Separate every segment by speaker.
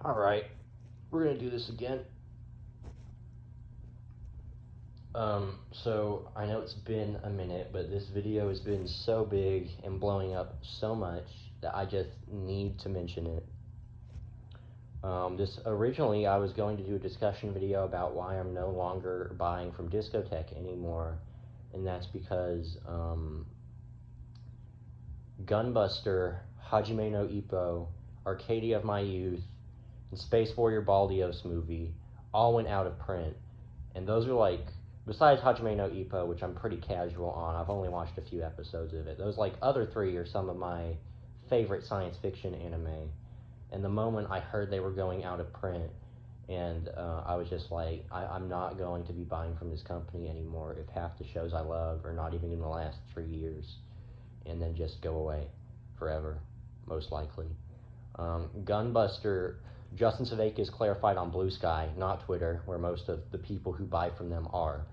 Speaker 1: Alright, we're gonna do this again. So I know it's been a minute, but this video has been so big and blowing up so much that I just need to mention it. Originally I was going to do a discussion video about why I'm no longer buying from Discotheque anymore, and that's because Gunbuster, Hajime no Ippo, Arcadia of My Youth, and Space Warrior Baldios movie all went out of print. And those are like, besides Hajime no Ippo, which I'm pretty casual on, I've only watched a few episodes of it. Those like other three are some of my favorite science fiction anime. And the moment I heard they were going out of print, and I was just like, I'm not going to be buying from this company anymore if half the shows I love are not even going to last 3 years and then just go away forever, most likely. Gunbuster, Justin Sudeikis clarified on Blue Sky, not Twitter, where most of the people who buy from them are,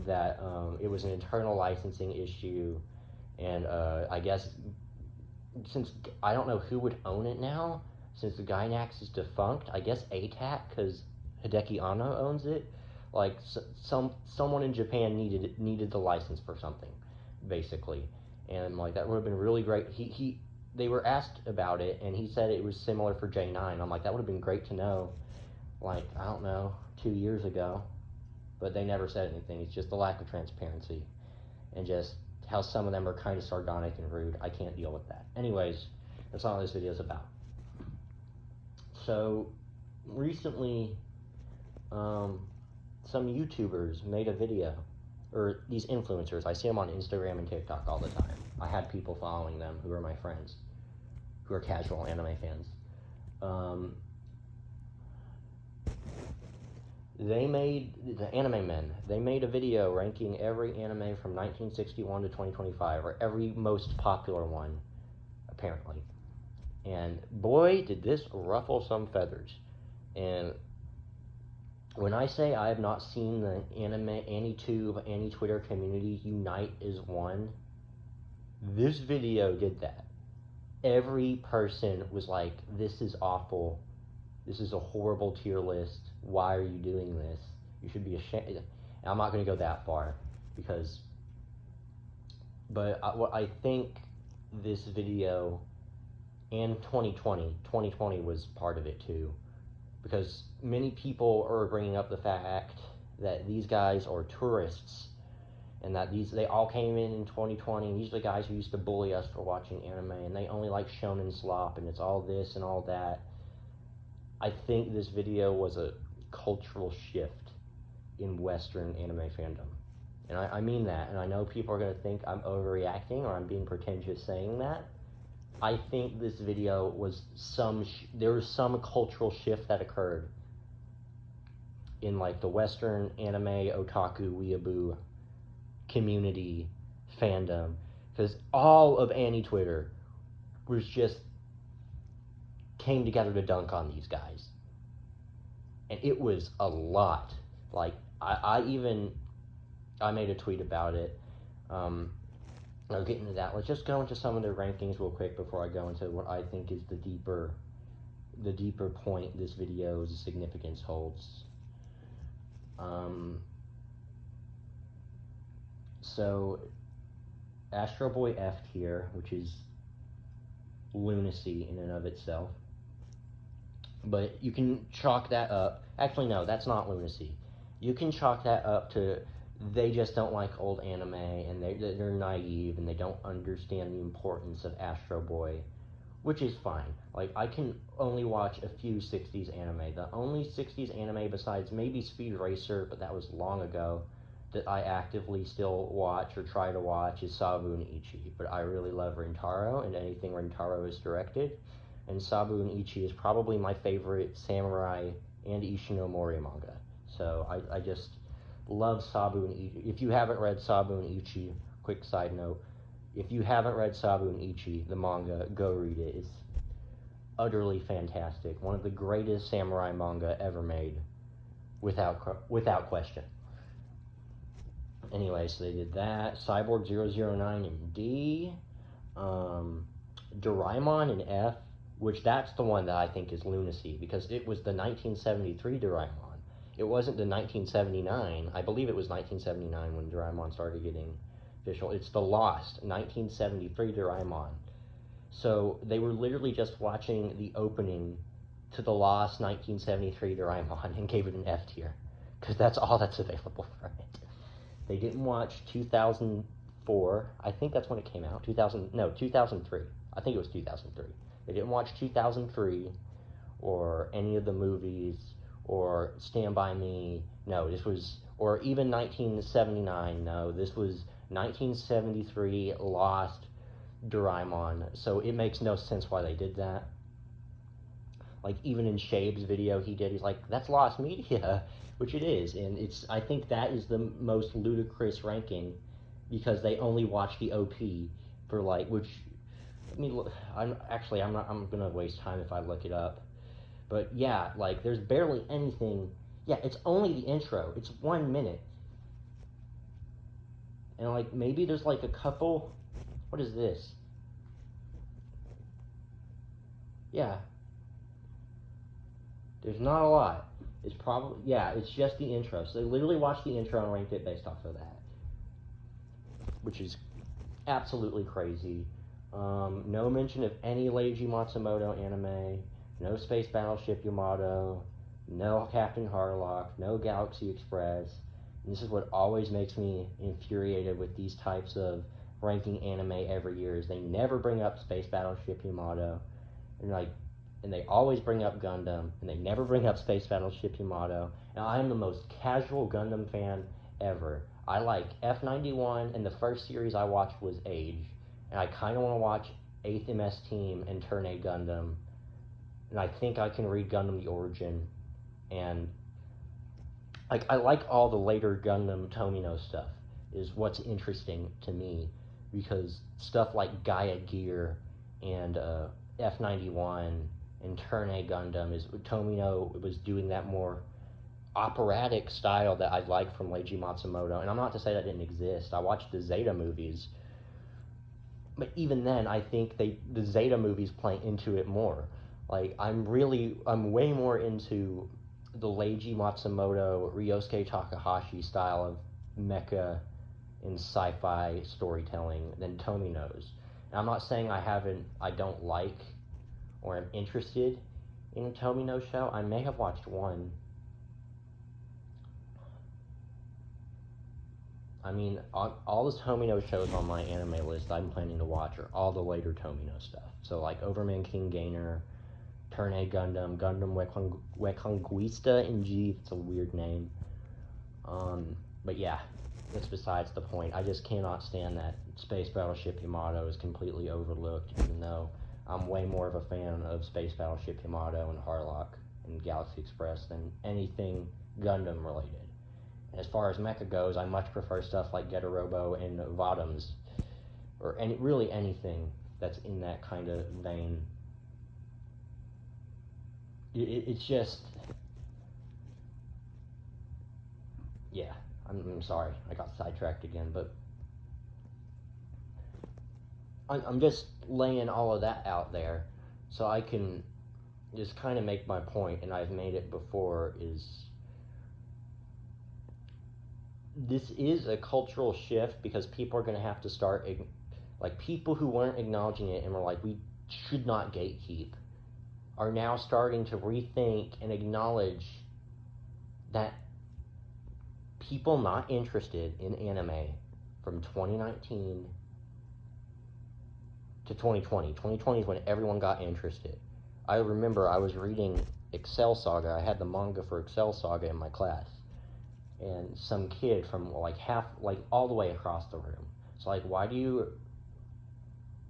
Speaker 1: that it was an internal licensing issue, and I guess since I don't know who would own it now, since the Gainax is defunct, I guess ATAC, because Hideki Anno owns it. Like someone in Japan needed the license for something, basically, and like that would have been really great. They were asked about it, and he said it was similar for J9. I'm like, that would have been great to know, like, I don't know, 2 years ago. But they never said anything. It's just the lack of transparency and just how some of them are kind of sardonic and rude. I can't deal with that. Anyways, that's not what this video is about. So, recently, some YouTubers made a video, or these influencers. I see them on Instagram and TikTok all the time. I had people following them who are my friends, who are casual anime fans. They made, the Anime Men, they made a video ranking every anime from 1961 to 2025, or every most popular one, apparently. And boy, did this ruffle some feathers. And when I say I have not seen the AniTube, AniTwitter community unite as one, this video did that. Every person was like, this is awful. This is a horrible tier list. Why are you doing this? You should be ashamed. And I'm not going to go that far, but what I think this video, and 2020 was part of it too, because many people are bringing up the fact that these guys are tourists, and that they all came in 2020. These are the guys who used to bully us for watching anime, and they only like shonen slop, and it's all this and all that. I think this video was a cultural shift in Western anime fandom. And I mean that, and I know people are going to think I'm overreacting or I'm being pretentious saying that. I think this video was there was some cultural shift that occurred in like the Western anime otaku weeaboo community fandom, because all of AniTwitter was just came together to dunk on these guys, and it was a lot. Like I made a tweet about it. I'll get into that. Let's just go into some of their rankings real quick before I go into what I think is the deeper point this video's significance holds. So Astro Boy F tier, which is lunacy in and of itself. But you can chalk that up. Actually, no, that's not lunacy. You can chalk that up to they just don't like old anime, and they're naive, and they don't understand the importance of Astro Boy, which is fine. Like, I can only watch a few 60s anime. The only 60s anime besides maybe Speed Racer, but that was long ago, that I actively still watch or try to watch is Sabu and Ichi. But I really love Rintaro and anything Rintaro is directed. And Sabu and Ichi is probably my favorite samurai and Ishinomori manga. So I just love Sabu and Ichi. If you haven't read Sabu and Ichi, quick side note, if you haven't read Sabu and Ichi, the manga, go read it. It's utterly fantastic. One of the greatest samurai manga ever made, without question. Anyway, so they did that. Cyborg 009 in D. Doraemon in F. which that's the one that I think is lunacy, because it was the 1973 Doraemon. It wasn't the 1979. I believe it was 1979 when Doraemon started getting official. It's the lost 1973 Doraemon. So they were literally just watching the opening to the lost 1973 Doraemon and gave it an F tier, because that's all that's available for it. They didn't watch 2004. I think that's when it came out. 2003. I think it was 2003. They didn't watch 2003 or any of the movies or Stand By Me. No, this was, or even 1979. No, this was 1973 Lost Doraemon. So it makes no sense why they did that. Like, even in Shabe's video he did, he's like, that's lost media, which it is. And it's, I think that is the most ludicrous ranking, because they only watch the OP for, like, which, I mean, I'm gonna waste time if I look it up. But yeah, like, there's barely anything. Yeah, it's only the intro. It's 1 minute. And, like, maybe there's, like, a couple. What is this? Yeah. There's not a lot. It's probably, yeah, it's just the intro. So they literally watched the intro and ranked it based off of that, which is absolutely crazy. No mention of any Leiji Matsumoto anime, no Space Battleship Yamato, no Captain Harlock, no Galaxy Express. And this is what always makes me infuriated with these types of ranking anime every year, is they never bring up Space Battleship Yamato. And like, and they always bring up Gundam, and they never bring up Space Battleship Yamato. And I am the most casual Gundam fan ever. I like F91, and the first series I watched was Age. And I kind of want to watch 8th MS Team and Turn A Gundam. And I think I can read Gundam The Origin. And like, I like all the later Gundam Tomino stuff, is what's interesting to me. Because stuff like Gaia Gear and F91 and Turn A Gundam, is Tomino was doing that more operatic style that I like from Leiji Matsumoto. And I'm not to say that didn't exist. I watched the Zeta movies, but even then, I think the Zeta movies play into it more. Like, I'm way more into the Leiji Matsumoto, Ryosuke Takahashi style of mecha and sci-fi storytelling than Tomino's. And I'm not saying I don't like or am interested in a Tomino show. I may have watched one. I mean, all the Tomino shows on my anime list I'm planning to watch are all the later Tomino stuff. So, like, Overman King Gainer, Turn A Gundam, Gundam Reconquista in G. It's a weird name. But yeah, that's besides the point. I just cannot stand that Space Battleship Yamato is completely overlooked, even though I'm way more of a fan of Space Battleship Yamato and Harlock and Galaxy Express than anything Gundam related. And as far as mecha goes, I much prefer stuff like Getarobo and Vodums, or really anything that's in that kind of vein. It's just, yeah. I'm sorry, I got sidetracked again, but I'm just laying all of that out there so I can just kind of make my point, and I've made it before, is this is a cultural shift, because people are going to have to start, like, people who weren't acknowledging it and were like, we should not gatekeep, are now starting to rethink and acknowledge that people not interested in anime from 2019 to 2020. 2020 is when everyone got interested. I remember I was reading Excel Saga. I had the manga for Excel Saga in my class. And some kid from like all the way across the room. So like, why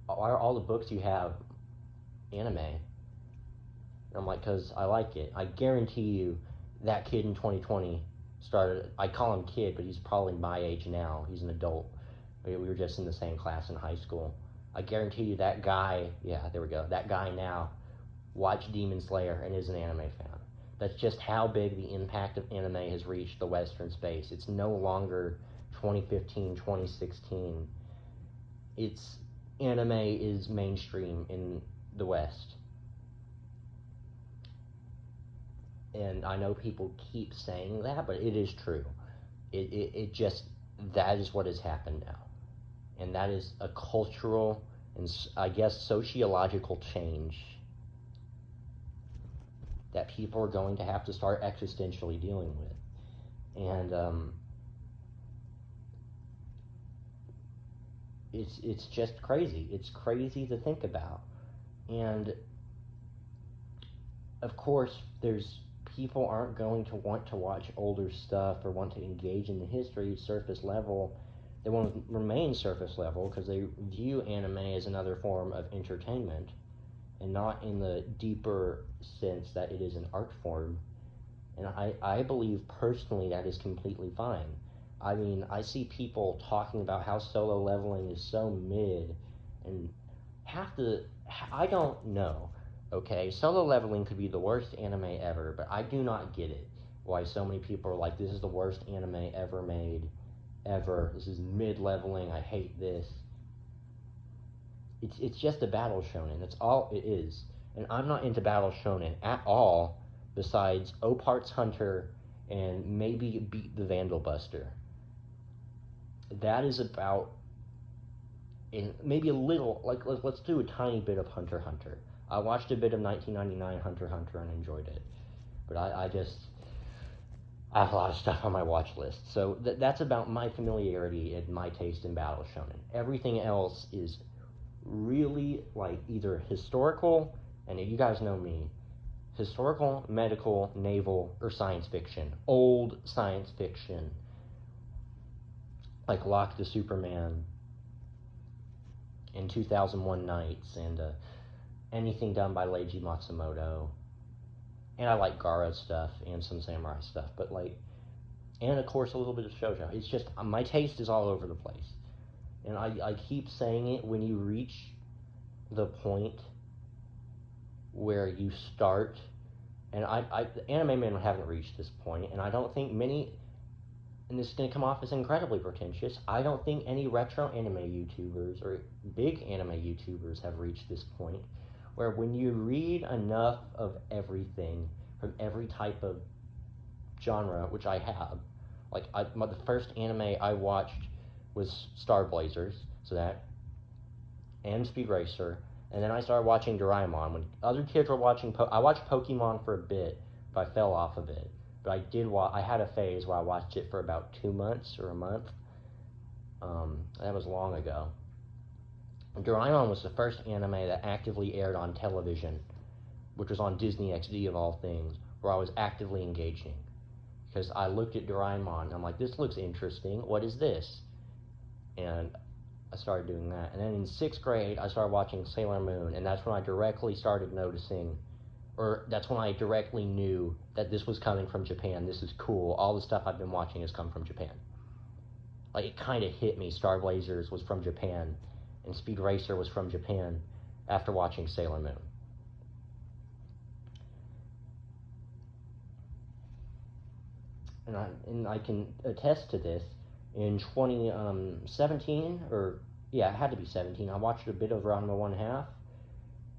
Speaker 1: are all the books you have anime? And I'm like, because I like it. I guarantee you that kid in 2020 started, I call him kid, but he's probably my age now. He's an adult. We were just in the same class in high school. I guarantee you that guy, yeah, there we go, that guy now watched Demon Slayer and is an anime fan. That's just how big the impact of anime has reached the Western space. It's no longer 2015, 2016. It's, anime is mainstream in the West. And I know people keep saying that, but it is true. It just, that is what has happened now. And that is a cultural and, I guess, sociological change that people are going to have to start existentially dealing with. And it's just crazy. It's crazy to think about. And of course, there's people aren't going to want to watch older stuff or want to engage in the history surface level. They want to remain surface level because they view anime as another form of entertainment and not in the deeper sense that it is an art form. And I believe personally that is completely fine. I mean, I see people talking about how Solo Leveling is so mid, and I don't know. Okay, Solo Leveling could be the worst anime ever, but I do not get it. Why so many people are like, this is the worst anime ever made, ever. This is mid-leveling. I hate this. It's just a battle shonen. That's all it is. And I'm not into battle shonen at all, besides Opart's Hunter and maybe Beat the Vandal Buster. That is about, and maybe a little, like, let's do a tiny bit of Hunter x Hunter. I watched a bit of 1999 Hunter x Hunter and enjoyed it. But I have a lot of stuff on my watch list. So that's about my familiarity and my taste in battle shonen. Everything else is really like either historical, and you guys know me, historical, medical, naval, or science fiction. Old science fiction. Like Lock the Superman and 2001 Nights and anything done by Leiji Matsumoto. And I like Gaara stuff and some samurai stuff, but like, and of course a little bit of shoujo. It's just, my taste is all over the place. And I keep saying it, when you reach the point where you start, and the anime men haven't reached this point, and I don't think many, and this is going to come off as incredibly pretentious, I don't think any retro anime YouTubers or big anime YouTubers have reached this point where when you read enough of everything from every type of genre, which I have, like the first anime I watched was Star Blazers, so that, and Speed Racer, and then I started watching Doraemon. When other kids were watching, I watched Pokemon for a bit, but I fell off of it. But I did I had a phase where I watched it for about 2 months or a month. That was long ago. Doraemon was the first anime that actively aired on television, which was on Disney XD of all things, where I was actively engaging. Because I looked at Doraemon, and I'm like, this looks interesting, what is this? And I started doing that. And then in 6th grade, I started watching Sailor Moon, and that's when I directly started noticing, or that's when I directly knew that this was coming from Japan. This is cool. All the stuff I've been watching has come from Japan. Like, it kind of hit me. Star Blazers was from Japan, and Speed Racer was from Japan after watching Sailor Moon. And I can attest to this. In 2017, or yeah, it had to be 17, I watched a bit of Ranma 1/2,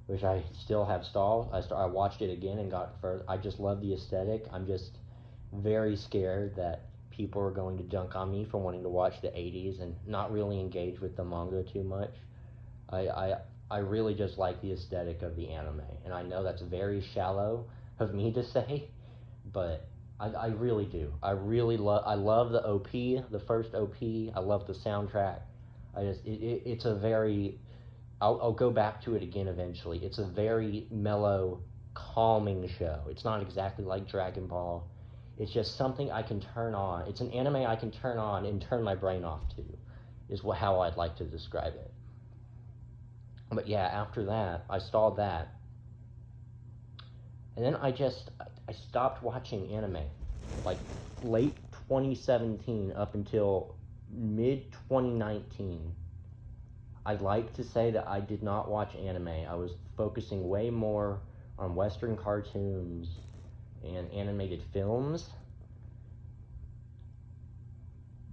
Speaker 1: which I still have stalled. I watched it again and got further. I just love the aesthetic. I'm just very scared that people are going to dunk on me for wanting to watch the 80s and not really engage with the manga too much. I really just like the aesthetic of the anime, and I know that's very shallow of me to say, but I really do. I love the OP, the first OP. I love the soundtrack. It's a very, I'll go back to it again eventually. It's a very mellow, calming show. It's not exactly like Dragon Ball. It's just something I can turn on. It's an anime I can turn on and turn my brain off to, is how I'd like to describe it. But yeah, after that, I stalled that. And then I stopped watching anime. Like, late 2017 up until mid-2019. I'd like to say that I did not watch anime. I was focusing way more on Western cartoons and animated films.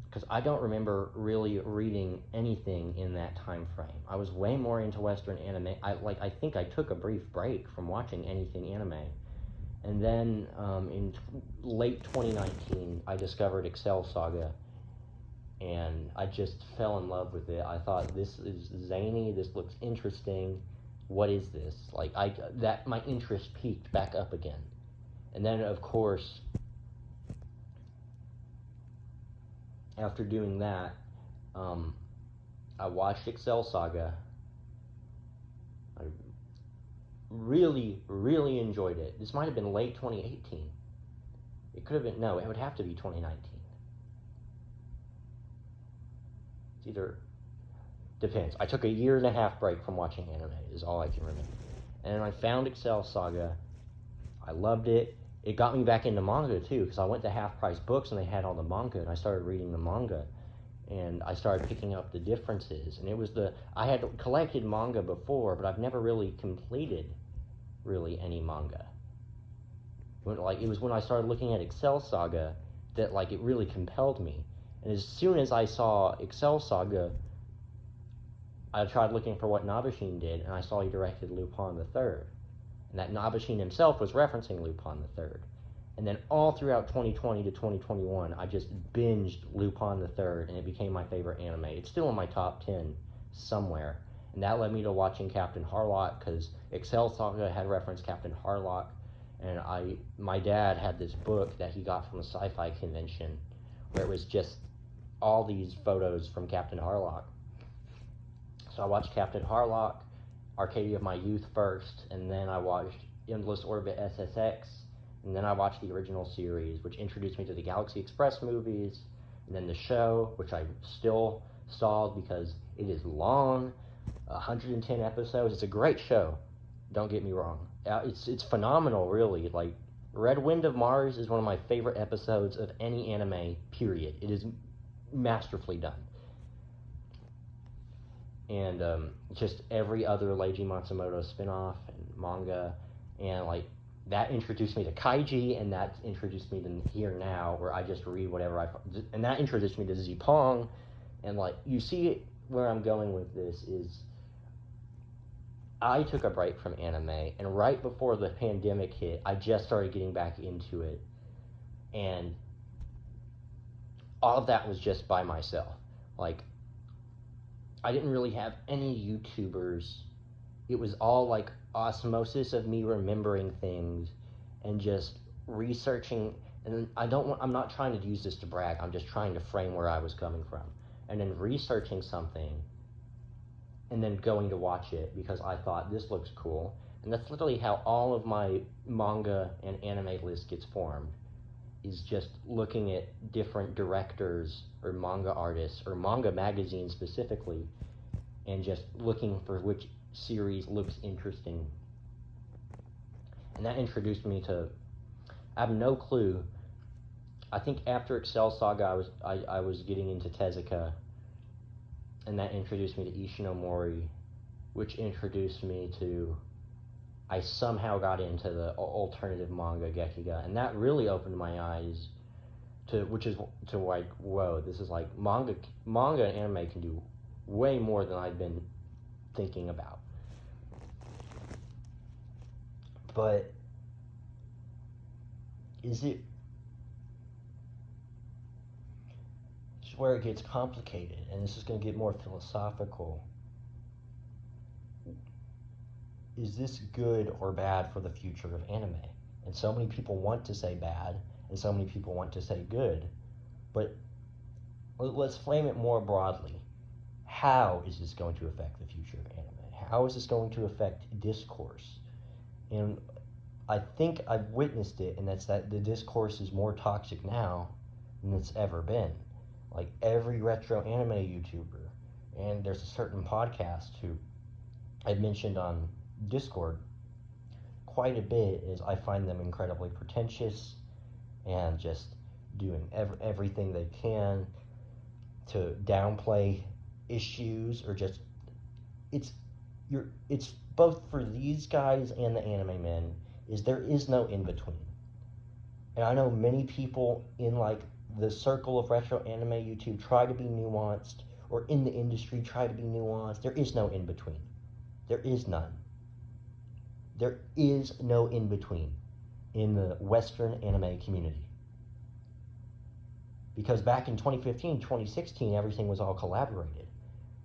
Speaker 1: Because I don't remember really reading anything in that time frame. I was way more into Western anime. I think I took a brief break from watching anything anime. And then in late 2019, I discovered Excel Saga, and I just fell in love with it. I thought, this is zany, this looks interesting. What is this? Like, my interest peaked back up again. And then, of course, after doing that, I watched Excel Saga. I really, really enjoyed it. This might have been late 2018. It could have been, no, it would have to be 2019. It's either, depends. I took a 1.5 year break from watching anime, is all I can remember. And I found Excel Saga. I loved it. It got me back into manga too, because I went to Half Price Books and they had all the manga, and I started reading the manga. And I started picking up the differences. And it was I had collected manga before, but I've never really completed really any manga. It was when I started looking at Excel Saga that it really compelled me. And as soon as I saw Excel Saga, I tried looking for what Nabashin did, and I saw he directed Lupin the Third. And that Nabashin himself was referencing Lupin the Third. And then all throughout 2020 to 2021, I just binged Lupin the Third, and it became my favorite anime. It's still in my top 10 somewhere. And that led me to watching Captain Harlock, because Excel Saga had referenced Captain Harlock. And my dad had this book that he got from a sci-fi convention, where it was just all these photos from Captain Harlock. So I watched Captain Harlock, Arcadia of My Youth first, and then I watched Endless Orbit SSX, and then I watched the original series, which introduced me to the Galaxy Express movies, and then the show, which I still stalled because it is long, 110 episodes. It's a great show, don't get me wrong. It's phenomenal, really. Red Wind of Mars is one of my favorite episodes of any anime, period. It is masterfully done. And just every other Leiji Matsumoto spinoff and manga, and that introduced me to Kaiji, and that introduced me to Here Now, where I just read whatever and that introduced me to Zipong, and you see where I'm going with this is, I took a break from anime, and right before the pandemic hit, I just started getting back into it, and all of that was just by myself. I didn't really have any YouTubers. It was all osmosis of me remembering things and just researching. And I'm not trying to use this to brag. I'm just trying to frame where I was coming from. And then researching something and then going to watch it because I thought this looks cool. And that's literally how all of my manga and anime list gets formed, is just looking at different directors or manga artists or manga magazines specifically, and just looking for which series looks interesting. And that introduced me to, I have no clue. I think after Excel Saga, I was getting into Tezuka, and that introduced me to Ishinomori, which introduced me to, I somehow got into the alternative manga Gekiga, and that really opened my eyes to whoa, this is manga and anime can do way more than I've been thinking about. But this is where it gets complicated, and this is going to get more philosophical. Is this good or bad for the future of anime? And so many people want to say bad, and so many people want to say good. But let's frame it more broadly. How is this going to affect the future of anime? How is this going to affect discourse? And I think I've witnessed it, and that's that the discourse is more toxic now than it's ever been. Every retro anime YouTuber, and there's a certain podcast who I've mentioned on Discord quite a bit, is I find them incredibly pretentious and just doing everything they can to downplay issues, or just it's both for these guys and the anime men, is there is no in between. And I know many people in the circle of retro anime YouTube try to be nuanced, or in the industry try to be nuanced. There is no in between. There is none. There is no in between. in the Western anime community. Because back in 2015, 2016, everything was all collaborated.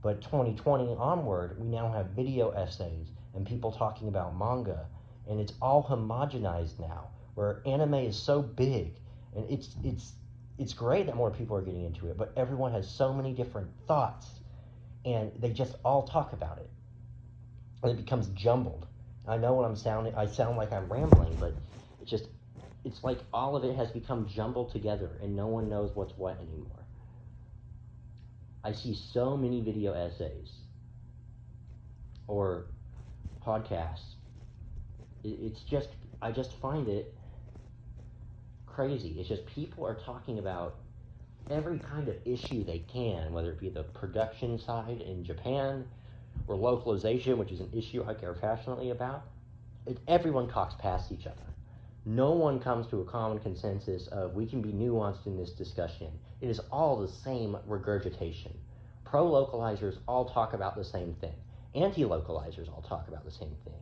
Speaker 1: But 2020 onward, we now have video essays and people talking about manga, and it's all homogenized now, where anime is so big, and it's great that more people are getting into it, but everyone has so many different thoughts, and they just all talk about it, and it becomes jumbled. I know what I sound like I'm rambling, but it's like all of it has become jumbled together, and no one knows what's what anymore. I see so many video essays or podcasts. I just find it crazy. It's just people are talking about every kind of issue they can, whether it be the production side in Japan or localization, which is an issue I care passionately about. Everyone talks past each other. No one comes to a common consensus of we can be nuanced in this discussion. It is all the same regurgitation. Pro-localizers all talk about the same thing. Anti-localizers all talk about the same thing.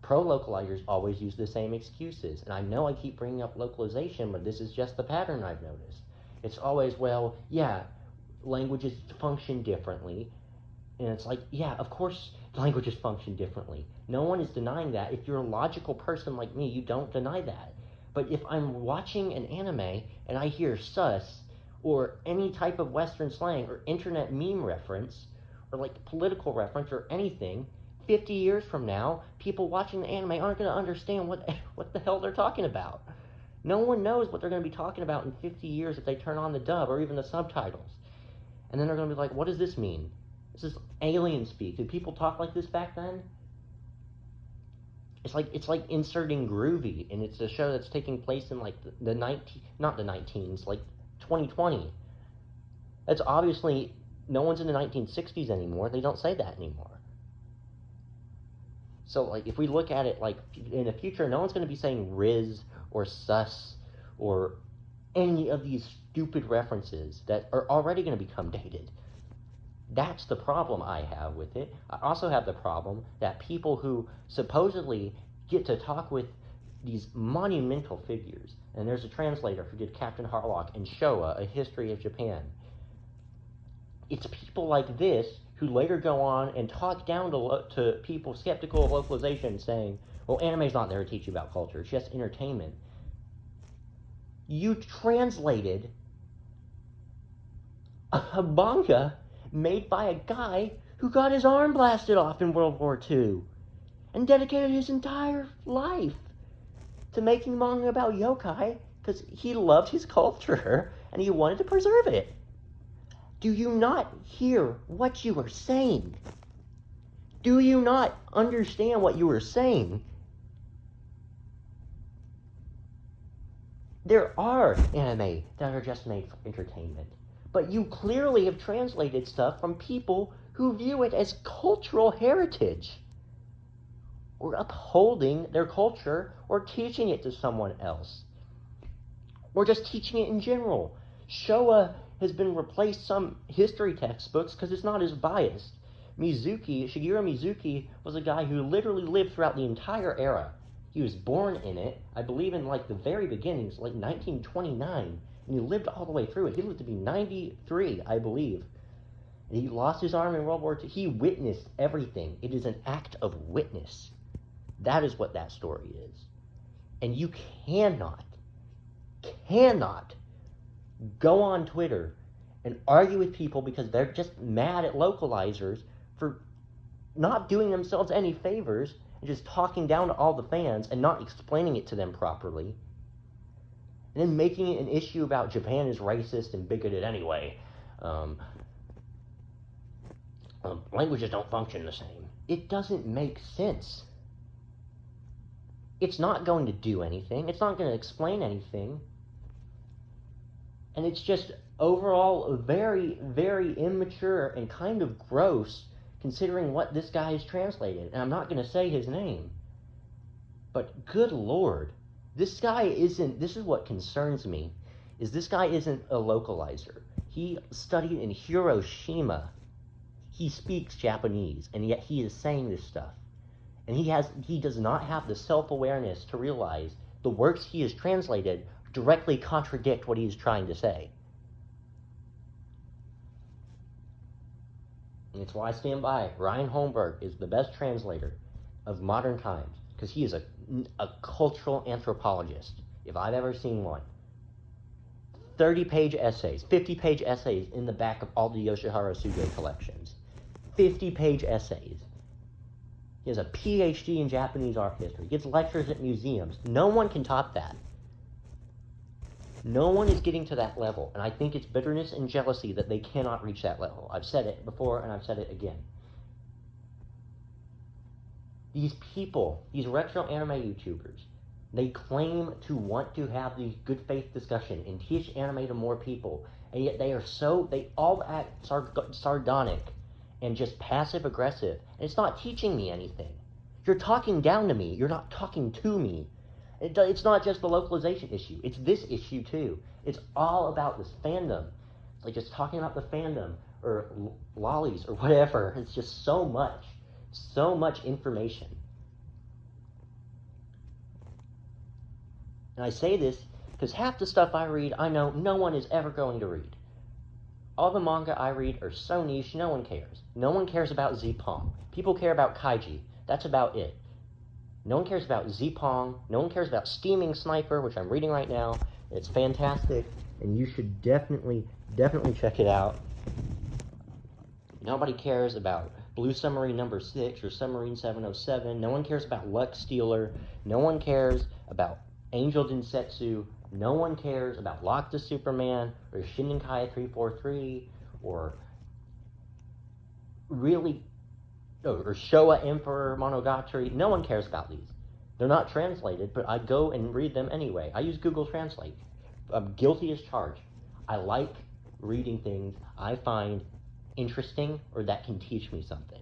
Speaker 1: Pro-localizers always use the same excuses. And I know I keep bringing up localization, but this is just the pattern I've noticed. It's always, well, yeah, languages function differently. And it's like, yeah, of course languages function differently. No one is denying that. If you're a logical person like me, you don't deny that. But if I'm watching an anime and I hear sus or any type of Western slang or internet meme reference or like political reference or anything, 50 years from now, people watching the anime aren't going to understand what the hell they're talking about. No one knows what they're going to be talking about in 50 years if they turn on the dub or even the subtitles. And then they're going to be like, what does this mean? This is alien speak. Did people talk like this back then? It's like inserting Groovy, and it's a show that's taking place in like not the 19s, like 2020. That's obviously, no one's in the 1960s anymore. They don't say that anymore. So like if we look at it like in the future, no one's going to be saying Riz or sus or any of these stupid references that are already going to become dated. That's the problem I have with it. I also have the problem that people who supposedly get to talk with these monumental figures, and there's a translator who did Captain Harlock and Showa, A History of Japan. It's people like this who later go on and talk down to people skeptical of localization, saying, well, anime's not there to teach you about culture, it's just entertainment. You translated a manga made by a guy who got his arm blasted off in World War II and dedicated his entire life to making manga about yokai because he loved his culture and he wanted to preserve it. Do you not hear what you are saying? Do you not understand what you are saying? There are anime that are just made for entertainment. But you clearly have translated stuff from people who view it as cultural heritage, or upholding their culture, or teaching it to someone else, or just teaching it in general. Showa has been replaced some history textbooks because it's not as biased. Shigeru Mizuki was a guy who literally lived throughout the entire era. He was born in it, I believe in like the very beginnings, like 1929. And he lived all the way through it. He lived to be 93, I believe. And he lost his arm in World War II. He witnessed everything. It is an act of witness. That is what that story is. And you cannot go on Twitter and argue with people because they're just mad at localizers for not doing themselves any favors and just talking down to all the fans and not explaining it to them properly. And then making it an issue about Japan is racist and bigoted anyway. Languages don't function the same. It doesn't make sense. It's not going to do anything. It's not going to explain anything. And it's just overall very, very immature and kind of gross considering what this guy has translated. And I'm not going to say his name. But good Lord. This is what concerns me, is this guy isn't a localizer. He studied in Hiroshima. He speaks Japanese, and yet he is saying this stuff. And he does not have the self-awareness to realize the works he has translated directly contradict what he is trying to say. And it's why I stand by. Ryan Holmberg is the best translator of modern times, because he is a cultural anthropologist, if I've ever seen one. 30-page essays, 50-page essays in the back of all the Yoshihiro Suge collections. 50-page essays. He has a PhD in Japanese art history. He gives lectures at museums. No one can top that. No one is getting to that level, and I think it's bitterness and jealousy that they cannot reach that level. I've said it before, and I've said it again. These people, these retro anime YouTubers, they claim to want to have these good faith discussion and teach anime to more people, and yet they all act sardonic and just passive aggressive, and it's not teaching me anything. You're talking down to me. You're not talking to me. It's not just the localization issue. It's this issue too. It's all about this fandom. It's like just talking about the fandom or lollies or whatever. It's just so much information. And I say this because half the stuff I read, I know no one is ever going to read. All the manga I read are so niche, no one cares. No one cares about Z-Pong. People care about kaiji. That's about it. No one cares about Z-Pong. No one cares about Steaming Sniper, which I'm reading right now. It's fantastic, and you should definitely check it out. Nobody cares about Blue Submarine number 6 or Submarine 707. No one cares about Lux Stealer. No one cares about Angel Densetsu. No one cares about Lock the Superman or Shinnenkaya 343 or Showa Emperor Monogatari. No one cares about these. They're not translated, but I go and read them anyway. I use Google Translate. I'm guilty as charged. I like reading things I find interesting or that can teach me something.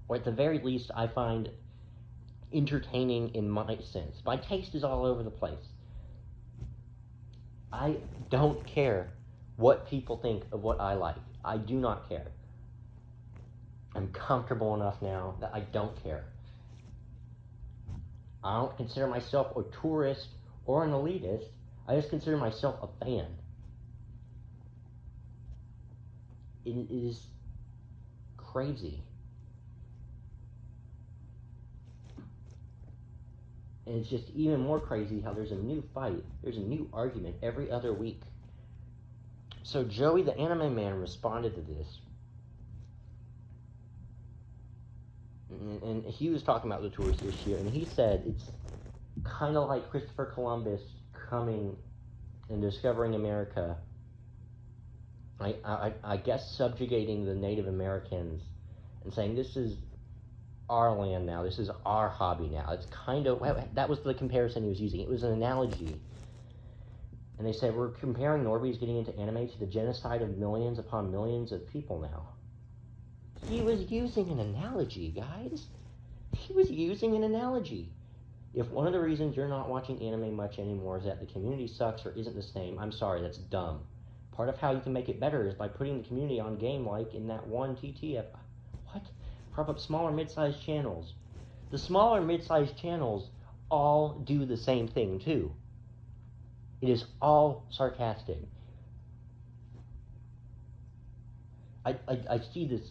Speaker 1: Or at the very least, I find entertaining in my sense. My taste is all over the place. I don't care what people think of what I like. I do not care. I'm comfortable enough now that I don't care. I don't consider myself a tourist or an elitist. I just consider myself a fan. It is crazy. And it's just even more crazy how there's a new fight, there's a new argument every other week. So Joey the Anime Man responded to this. And he was talking about the tourist issue, and he said it's kind of like Christopher Columbus coming and discovering America. I guess subjugating the Native Americans and saying this is our land now, this is our hobby now. It's kind of, that was the comparison he was using. It was an analogy. And they said, we're comparing Norby's getting into anime to the genocide of millions upon millions of people now. He was using an analogy, guys. He was using an analogy. If one of the reasons you're not watching anime much anymore is that the community sucks or isn't the same, I'm sorry, that's dumb. Part of how you can make it better is by putting the community on game like in that one TT. What? Prop up smaller mid-sized channels. The smaller mid-sized channels all do the same thing too. It is all sarcastic. I see this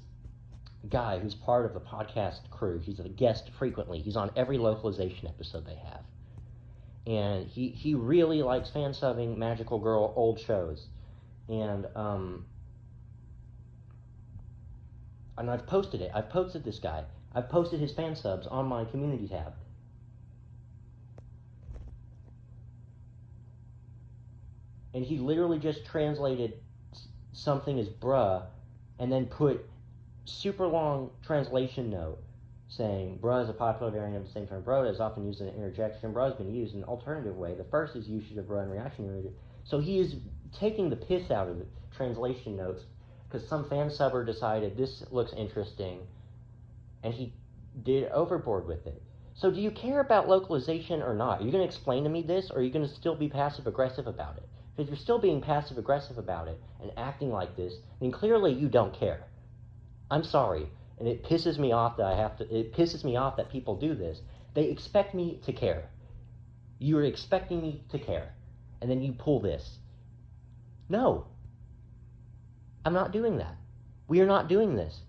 Speaker 1: guy who's part of the podcast crew. He's a guest frequently. He's on every localization episode they have. And he really likes fan subbing Magical Girl old shows. And I've posted it. I've posted this guy. I've posted his fan subs on my community tab. And he literally just translated something as bruh and then put super long translation note saying bruh is a popular variant of the same term bruh is often used in an interjection. Bruh has been used in an alternative way. The first is usage of bruh in reaction. So he is taking the piss out of the translation notes because some fan subber decided this looks interesting and he did overboard with it. So do you care about localization or not? Are you going to explain to me this, or are you going to still be passive aggressive about it? If you're still being passive aggressive about it and acting like this, then clearly you don't care. I'm sorry, and it pisses me off that it pisses me off that people do this, They expect me to care. You're expecting me to care. And then you pull this. No. I'm not doing that. We are not doing this.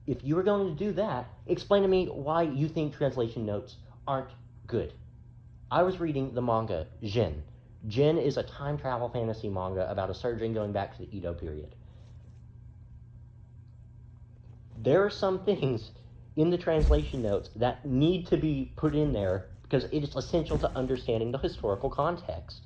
Speaker 1: If you are going to do that, explain to me why you think translation notes aren't good. I was reading the manga Jin. Jin is a time travel fantasy manga about a surgeon going back to the Edo period. There are some things in the translation notes that need to be put in there because it is essential to understanding the historical context.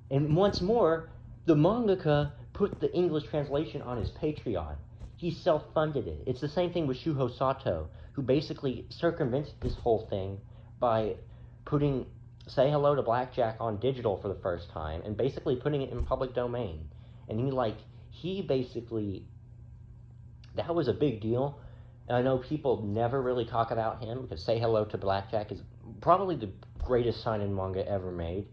Speaker 1: And once more, the mangaka put the English translation on his Patreon. He self-funded it. It's the same thing with Shuho Sato, who basically circumvented this whole thing by putting Say Hello to Blackjack on digital for the first time and basically putting it in public domain. And he basically, that was a big deal. And I know people never really talk about him because Say Hello to Blackjack is probably the greatest seinen manga ever made.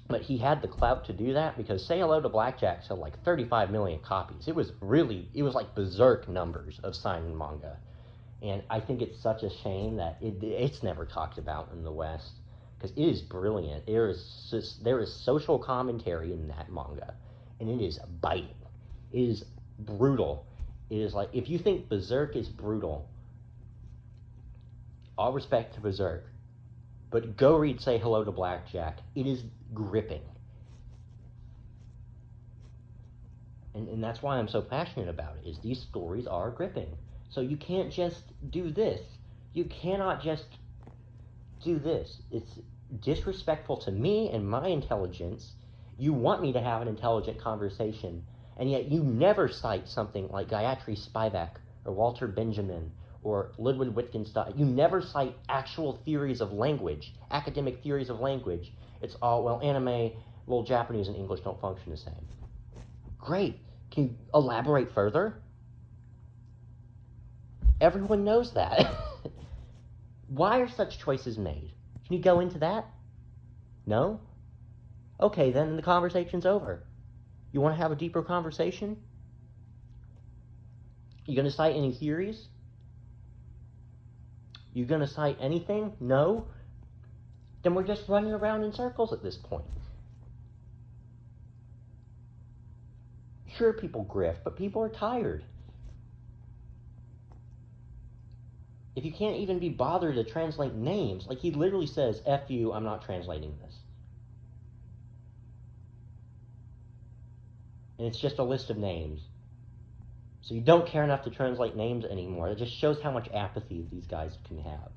Speaker 1: But he had the clout to do that because Say Hello to Blackjack sold like 35 million copies. It was like berserk numbers of seinen manga. And I think it's such a shame that it's never talked about in the West because it is brilliant. There is social commentary in that manga, and it is biting. It is brutal. It is like, if you think Berserk is brutal, all respect to Berserk, but go read Say Hello to Blackjack. It is gripping. And that's why I'm so passionate about it, is these stories are gripping. So you can't just do this. You cannot just do this. It's disrespectful to me and my intelligence. You want me to have an intelligent conversation, and yet you never cite something like Gayatri Spivak or Walter Benjamin or Ludwig Wittgenstein. You never cite actual theories of language, academic theories of language. It's all, well, anime, well, Japanese and English don't function the same. Great. Can you elaborate further? Everyone knows that. Why are such choices made? Can you go into that? No? Okay, then the conversation's over. You want to have a deeper conversation? You going to cite any theories? You going to cite anything? No? Then we're just running around in circles at this point. Sure, people grift, but people are tired. If you can't even be bothered to translate names, like he literally says, F you, I'm not translating this. And it's just a list of names. So you don't care enough to translate names anymore. It just shows how much apathy these guys can have.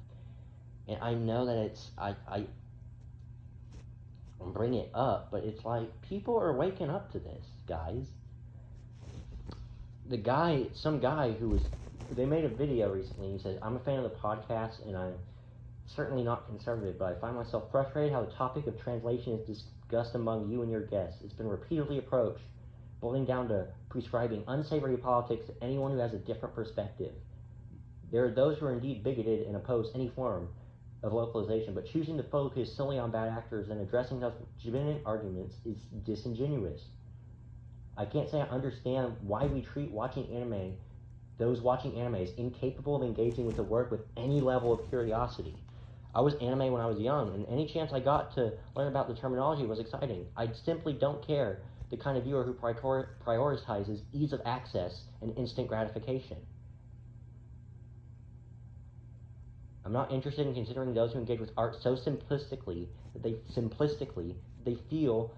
Speaker 1: And I know that it's, I bring it up, but it's like, people are waking up to this, guys. Some guy who was, they made a video recently. He says, I'm a fan of the podcast, and I'm certainly not conservative, but I find myself frustrated how the topic of translation is discussed among you and your guests. It's been repeatedly approached, boiling down to prescribing unsavory politics to anyone who has a different perspective. There are those who are indeed bigoted and oppose any form of localization, but choosing to focus solely on bad actors and addressing those legitimate arguments is disingenuous. I can't say I understand why we treat those watching anime as incapable of engaging with the work with any level of curiosity. I was anime when I was young, and any chance I got to learn about the terminology was exciting. I simply don't care the kind of viewer who prioritizes ease of access and instant gratification. I'm not interested in considering those who engage with art so simplistically that they feel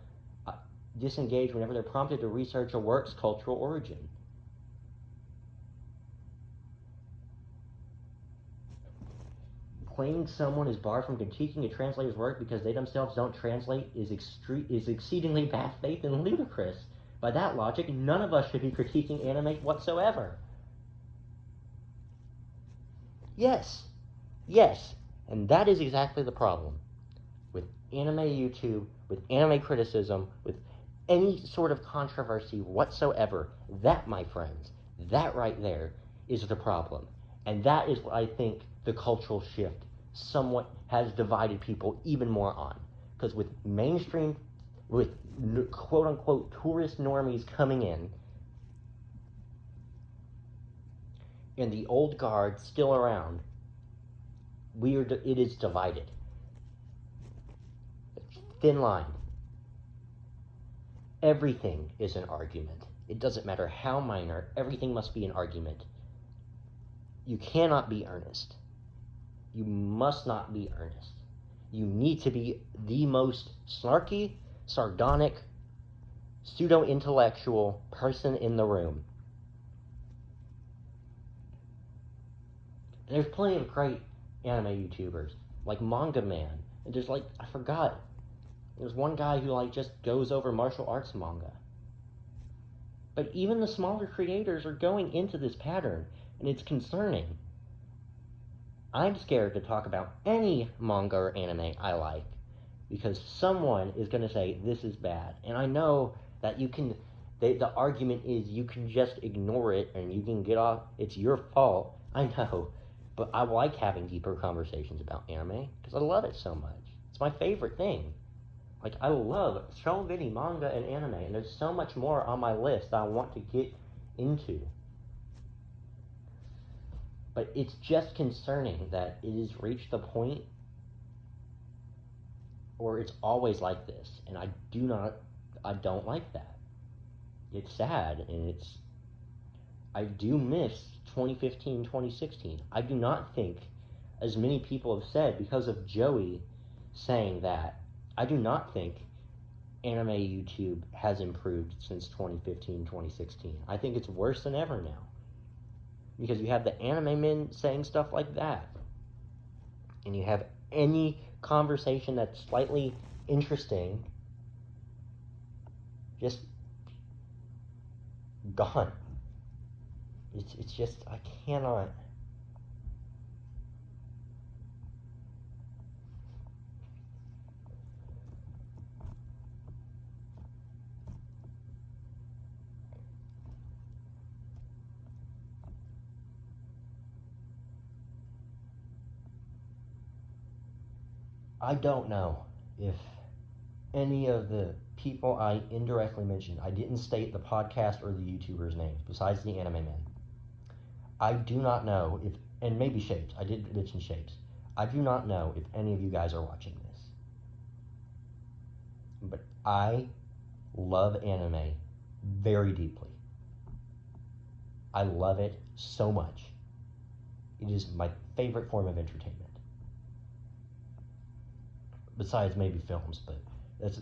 Speaker 1: disengaged whenever they're prompted to research a work's cultural origin. Claiming someone is barred from critiquing a translator's work because they themselves don't translate is exceedingly bad faith and ludicrous. By that logic, none of us should be critiquing anime whatsoever. Yes, and that is exactly the problem with anime YouTube, with anime criticism, with any sort of controversy whatsoever. That, my friends, that right there is the problem. And that is what I think the cultural shift somewhat has divided people even more on. Because with mainstream, with quote-unquote tourist normies coming in, and the old guard still around, it is divided. Thin line. Everything is an argument. It doesn't matter how minor, everything must be an argument. You cannot be earnest. You must not be earnest. You need to be the most snarky, sardonic, pseudo-intellectual person in the room. And there's plenty of great anime YouTubers, like Manga Man. And there's I forgot. There's one guy who just goes over martial arts manga. But even the smaller creators are going into this pattern, and it's concerning. I'm scared to talk about any manga or anime I like, because someone is going to say this is bad. And I know that the argument is you can just ignore it and you can get off, it's your fault. I know, but I like having deeper conversations about anime because I love it so much. It's my favorite thing. I love so many manga and anime, and there's so much more on my list that I want to get into. But it's just concerning that it has reached the point where it's always like this, and I don't like that. It's sad, and I do miss 2015, 2016. I do not think, as many people have said, because of Joey saying that, I do not think anime YouTube has improved since 2015, 2016. I think it's worse than ever now. Because you have the anime men saying stuff like that. And you have any conversation that's slightly interesting just gone. It's just, I cannot. I don't know if any of the people I indirectly mentioned, I didn't state the podcast or the YouTuber's names, besides the anime men. I do not know if, and maybe Shapes, I did mention Shapes. I do not know if any of you guys are watching this. But I love anime very deeply. I love it so much. It is my favorite form of entertainment. Besides maybe films, but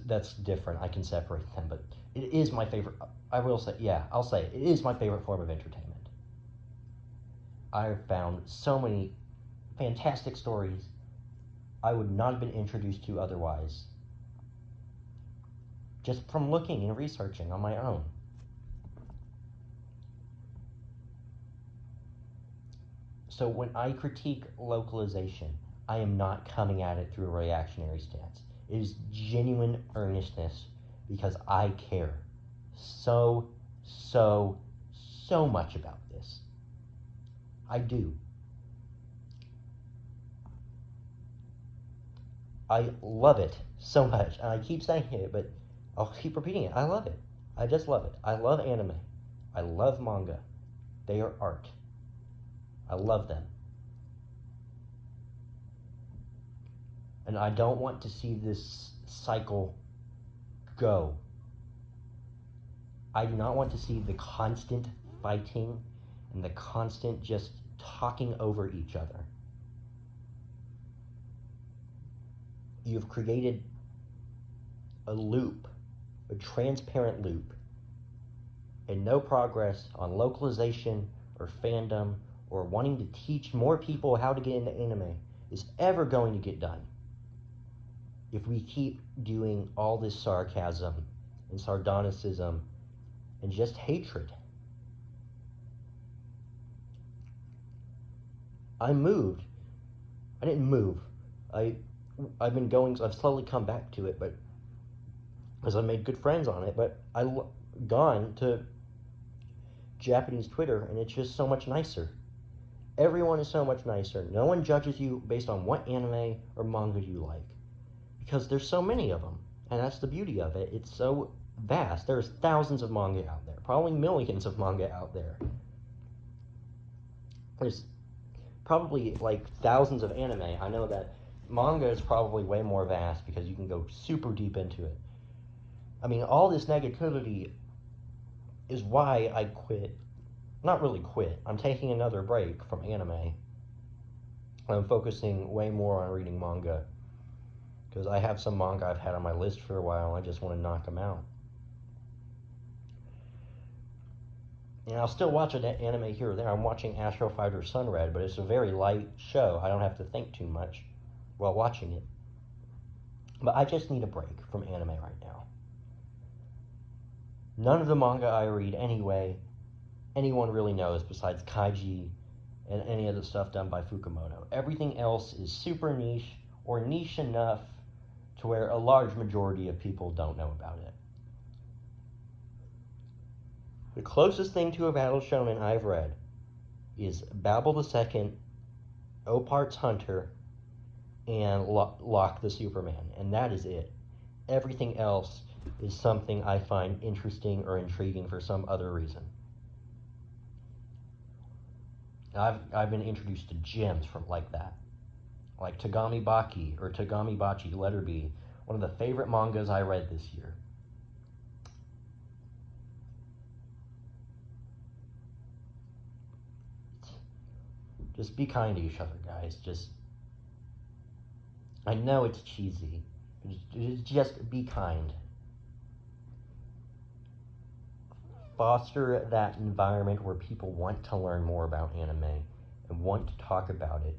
Speaker 1: that's different. I can separate them, but it is my favorite. I will say, yeah, I'll say it is my favorite form of entertainment. I have found so many fantastic stories I would not have been introduced to otherwise, just from looking and researching on my own. So when I critique localization, I am not coming at it through a reactionary stance. It is genuine earnestness because I care so much about this. I do. I love it so much, and I keep saying it, but I'll keep repeating it. I love it. I just love it. I love anime. I love manga. They are art. I love them. And I don't want to see this cycle go. I do not want to see the constant fighting and the constant just talking over each other. You've created a loop, a transparent loop, and no progress on localization or fandom or wanting to teach more people how to get into anime is ever going to get done if we keep doing all this sarcasm and sardonicism and just hatred. I moved. I didn't move. I've been going, I've slowly come back to it, but as I made good friends on it, but I've gone to Japanese Twitter, and it's just so much nicer. Everyone is so much nicer. No one judges you based on what anime or manga you like, because there's so many of them, and that's the beauty of it. It's so vast. There's thousands of manga out there, probably millions of manga out there. There's probably like thousands of anime. I know that manga is probably way more vast because you can go super deep into it. I mean, all this negativity is why I quit. Not really quit. I'm taking another break from anime. I'm focusing way more on reading manga because I have some manga I've had on my list for a while and I just want to knock them out. And I'll still watch an anime here or there. I'm watching Astro Fighter Sunred, but it's a very light show. I don't have to think too much while watching it. But I just need a break from anime right now. None of the manga I read anyway, anyone really knows besides Kaiji and any of the stuff done by Fukumoto. Everything else is super niche or niche enough to where a large majority of people don't know about it. The closest thing to a battle shonen I've read is Babel II, Opart's Hunter, and Locke the Superman, and that is it. Everything else is something I find interesting or intriguing for some other reason. I've been introduced to gems from like that, like Tagami Baki or Tagami Bachi Letter B, one of the favorite mangas I read this year. Just be kind to each other, guys. I know it's cheesy, but just be kind. Foster that environment where people want to learn more about anime and want to talk about it.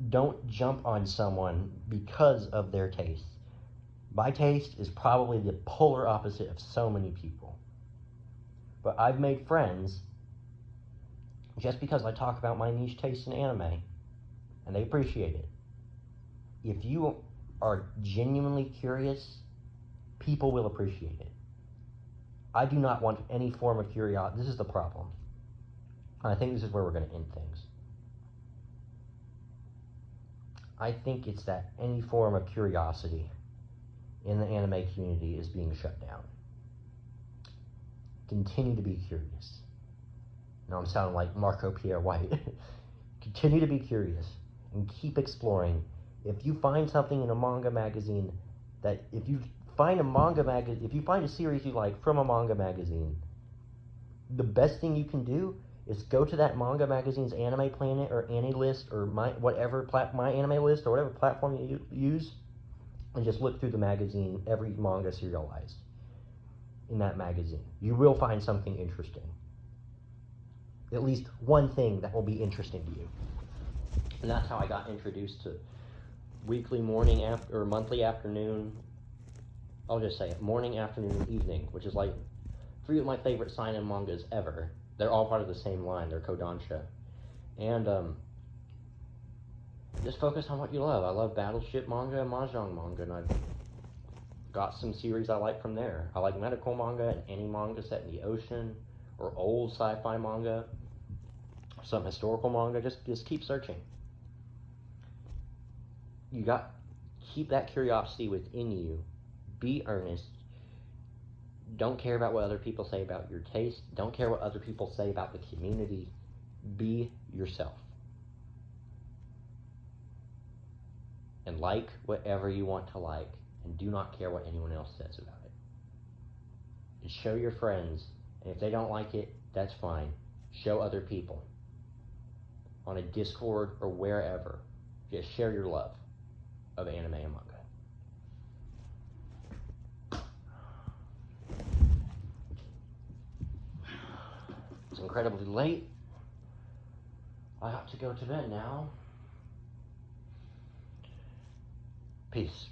Speaker 1: Don't jump on someone because of their taste. My taste is probably the polar opposite of so many people. But I've made friends just because I talk about my niche taste in anime, and they appreciate it. If you are genuinely curious, people will appreciate it. I do not want any form of curiosity. This is the problem. And I think this is where we're going to end things. I think it's that any form of curiosity in the anime community is being shut down. Continue to be curious. Now I'm sounding like Marco Pierre White. Continue to be curious and keep exploring. If you find something in a manga magazine if you find a series you like from a manga magazine, the best thing you can do is go to that manga magazine's Anime Planet or AniList or my Anime List or whatever platform you use, and just look through the magazine, every manga serialized in that magazine. You will find something interesting. At least one thing that will be interesting to you. And that's how I got introduced to weekly, morning, or monthly afternoon. I'll just say it, morning, afternoon, evening, which is like 3 of my favorite seinen mangas ever. They're all part of the same line. They're Kodansha. And just focus on what you love. I love battleship manga and mahjong manga, and I've got some series I like from there. I like medical manga and any manga set in the ocean, or old sci-fi manga, some historical manga. Just keep searching. Keep that curiosity within you. Be earnest. Don't care about what other people say about your taste. Don't care what other people say about the community. Be yourself. And like whatever you want to like, and do not care what anyone else says about it. And show your friends, and if they don't like it, that's fine. Show other people. On a Discord or wherever. Just share your love of anime and manga. It's incredibly late. I have to go to bed now. Peace.